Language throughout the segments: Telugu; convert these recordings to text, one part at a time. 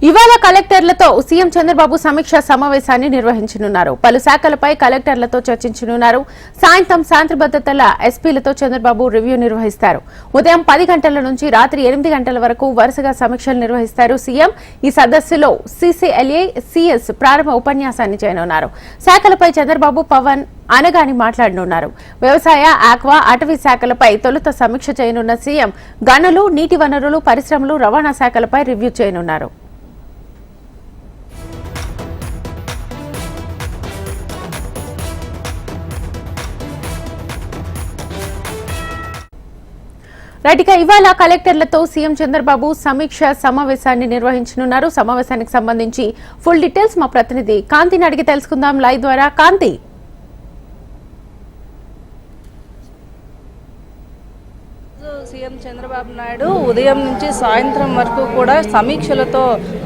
ఇవాళ కలెక్టర్లతో సీఎం చంద్రబాబు సమీక్ష సమావేశాన్ని నిర్వహించనున్నారు. పలు శాఖలపై కలెక్టర్లతో చర్చించనున్నారు. సాయంత్రం శాంతి భద్రతల ఎస్పీలతో చంద్రబాబు రివ్యూ నిర్వహిస్తారు. ఉదయం 10 గంటల నుంచి రాత్రి 8 గంటల వరకు వరుసగా సమీక్షలు నిర్వహిస్తారు సీఎం. ఈ సదస్సులో సీసీఎల్ఏ సీఎస్ ప్రారంభ ఉపన్యాసాన్ని చేయనున్నారు. శాఖలపై చంద్రబాబు పవన్ అనగాని మాట్లాడనున్నారు. వ్యవసాయ, ఆక్వా, అటవీ శాఖలపై తొలుత సమీక్ష చేయనున్న సీఎం గనులు, నీటి వనరులు, పరిశ్రమలు, రవాణా శాఖలపై రివ్యూ చేయనున్నారు. ఇవాళ కలెక్టర్లతో సీఎం చంద్రబాబు సమీక్ష సమావేశాన్ని నిర్వహించనున్నారు. సమావేశానికి సంబంధించి ఫుల్ డీటెయిల్స్ మా ప్రతినిధి కాంతిని అడిగి తెలుసుకుందాం లైవ్ ద్వారా. కాంతి, సీఎం చంద్రబాబు నాయుడు ఉదయం నుంచి సాయంత్రం వరకు కూడా సమీక్షలతో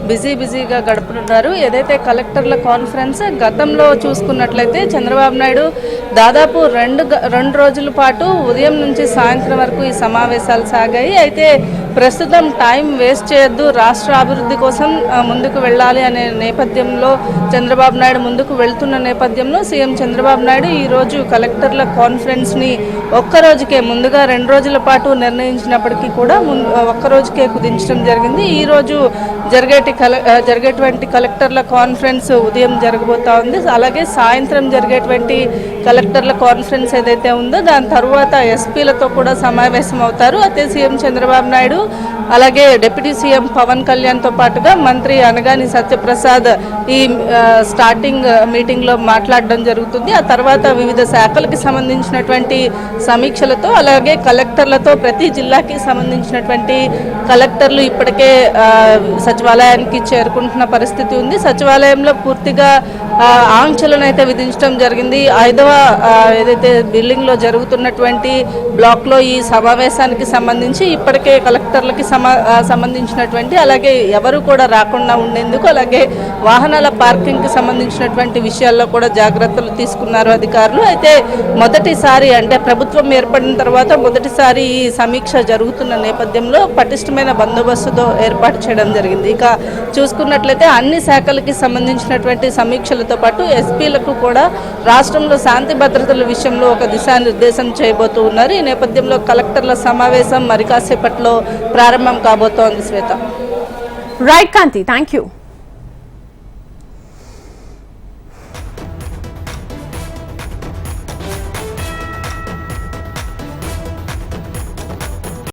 బిజీగా గడుపుతున్నారు. ఏదైతే కలెక్టర్ల కాన్ఫరెన్స్ గతంలో చూసుకున్నట్లయితే చంద్రబాబు నాయుడు దాదాపు రెండు రోజుల పాటు ఉదయం నుంచి సాయంత్రం వరకు ఈ సమావేశాలు సాగాయి. అయితే ప్రస్తుతం టైం వేస్ట్ చేయొద్దు, రాష్ట్ర అభివృద్ధి కోసం ముందుకు వెళ్ళాలి అనే నేపథ్యంలో చంద్రబాబు నాయుడు ముందుకు వెళ్తున్న నేపథ్యంలో సీఎం చంద్రబాబు నాయుడు ఈరోజు కలెక్టర్ల కాన్ఫరెన్స్ని ఒక్కరోజుకే, ముందుగా 2 రోజుల పాటు నిర్ణయించినప్పటికీ కూడా ఒక్కరోజుకే కుదించడం జరిగింది. ఈరోజు జరిగేటువంటి కలెక్టర్ల కాన్ఫరెన్స్ ఉదయం జరగబోతా ఉంది. అలాగే సాయంత్రం జరిగేటువంటి కలెక్టర్ల కాన్ఫరెన్స్ ఏదైతే ఉందో దాని తర్వాత ఎస్పీలతో కూడా సమావేశం అవుతారు. అయితే సీఎం చంద్రబాబు నాయుడు అలాగే డిప్యూటీ సీఎం పవన్ కళ్యాణ్తో పాటుగా మంత్రి అనగాని సత్యప్రసాద్ ఈ స్టార్టింగ్ మీటింగ్లో మాట్లాడడం జరుగుతుంది. ఆ తర్వాత వివిధ శాఖలకు సంబంధించినటువంటి సమీక్షలతో అలాగే కలెక్టర్లతో ప్రతి జిల్లాకి సంబంధించినటువంటి కలెక్టర్లు ఇప్పటికే సచివాలయానికి చేరుకుంటున్న పరిస్థితి ఉంది. సచివాలయంలో పూర్తిగా ఆంక్షలను అయితే విధించడం జరిగింది. 5వ ఏదైతే బిల్డింగ్లో జరుగుతున్నటువంటి బ్లాక్లో ఈ సమావేశానికి సంబంధించి ఇప్పటికే కలెక్టర్లకి సంబంధించినటువంటి అలాగే ఎవరు కూడా రాకుండా ఉండేందుకు అలాగే వాహనాల పార్కింగ్కి సంబంధించినటువంటి విషయాల్లో కూడా జాగ్రత్తలు తీసుకున్నారు అధికారులు. అయితే మొదటిసారి అంటే ప్రభుత్వం ఏర్పడిన తర్వాత మొదటిసారి ఈ సమీక్ష జరుగుతున్న నేపథ్యంలో పటిష్టమైన బందోబస్తుతో ఏర్పాటు చేయడం జరిగింది. ఇక చూసుకున్నట్లయితే అన్ని శాఖలకి సంబంధించినటువంటి సమీక్షలతో పాటు ఎస్పీలకు కూడా రాష్ట్రంలో శాంతి భద్రతల విషయంలో ఒక దిశానిర్దేశం చేయబోతూ ఉన్నారు. ఈ నేపథ్యంలో కలెక్టర్ల సమావేశం మరి కాసేపట్లో ప్రారంభం కాబోతోంది. Shweta. Right Kanti, thank you.